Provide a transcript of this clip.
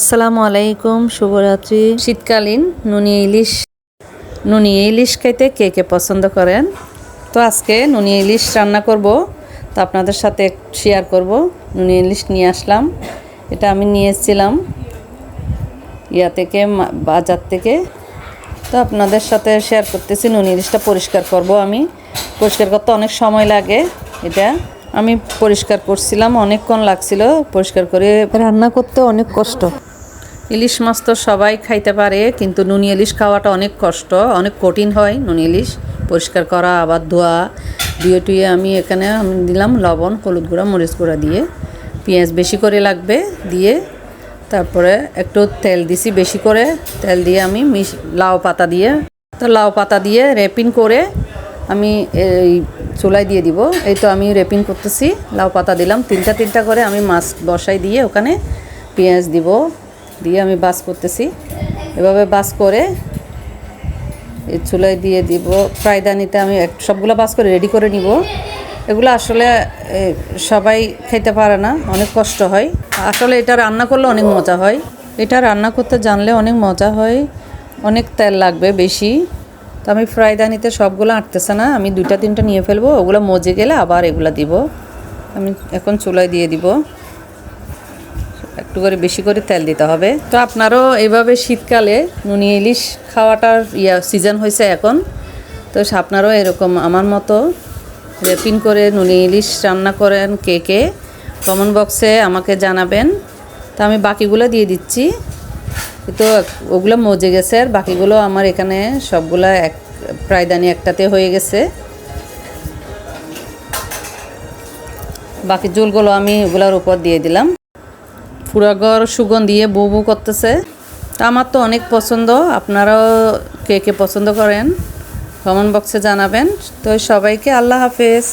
আসসালামু আলাইকুম, শুভরাত্রি। শীতকালীন নুনি ইলিশ খাইতে কে কে পছন্দ করেন? তো আজকে নুনি ইলিশ রান্না করব, তো আপনাদের সাথে শেয়ার করব। নুনি ইলিশ নিয়ে আসলাম, এটা আমি নিয়েছিলাম বাজার থেকে। তো আপনাদের সাথে শেয়ার করতেছি। নুনি ইলিশটা পরিষ্কার করব। আমি পরিষ্কার করতে অনেক সময় লাগে। এটা আমি পরিষ্কার করছিলাম, অনেকক্ষণ লাগছিল পরিষ্কার করে। রান্না করতে অনেক কষ্ট। ইলিশ মাছ তো সবাই খাইতে পারে, কিন্তু নুনি ইলিশ খাওয়াটা অনেক কষ্ট, অনেক কঠিন হয়। নুনি ইলিশ পরিষ্কার করা, আবার ধোয়া, টুয়ে আমি দিলাম লবণ, হলুদ গুঁড়া, মরিচ গুঁড়া দিয়ে। পেঁয়াজ বেশি করে লাগবে দিয়ে, তারপরে একটু তেল দিছি বেশি করে। তেল দিয়ে আমি লাউ পাতা দিয়ে র্যাপিং করে আমি এই চুলায় দিয়ে দিব। এই তো আমি র্যাপিং করতেছি, লাউ পাতা দিলাম তিনটা করে। আমি মাছ বসাই দিয়ে ওখানে পেঁয়াজ দিয়ে আমি বাস করতেছি। এভাবে বাস করে এই চুলায় দিয়ে দিব। ফ্রাইদানিতে আমি সবগুলো বাস করে রেডি করে নিব। এগুলো আসলে সবাই খেতে পারে না, অনেক কষ্ট হয়। আসলে এটা রান্না করলে অনেক মজা হয়। এটা রান্না করতে জানলে অনেক মজা হয়। অনেক তেল লাগবে বেশি। তো আমি ফ্রাইদানিতে সবগুলো আটতেছে না, আমি 2-3টা নিয়ে ফেলবো। ওগুলো মজে গেলে আবার এগুলো দিব। আমি এখন চুলায় দিয়ে দিব। একটু করে বেশি করে তেল দিতে হবে। তো আপনারও এইভাবে শীতকালে নুনি ইলিশ খাওয়াটার সিজন হয়েছে এখন। তো আপনারাও এরকম আমার মতো র্যাপিং করে নুনি ইলিশ রান্না করেন কে কমেন্ট বক্সে আমাকে জানাবেন। তো আমি বাকিগুলো দিয়ে দিচ্ছি। তো ওগুলো মজে গেছে, আর বাকিগুলো আমার এখানে সবগুলা ফ্রাইদানি একটাতে হয়ে গেছে। বাকি ঝোলগুলো আমি ওগুলোর উপর দিয়ে দিলাম। পুরা ঘর সুগন্ধি দিয়ে বু বু করতেছে। আমার তো অনেক পছন্দ। আপনারাও কে পছন্দ করেন কমেন্ট বক্সে জানাবেন। তো সবাইকে আল্লাহ হাফেজ।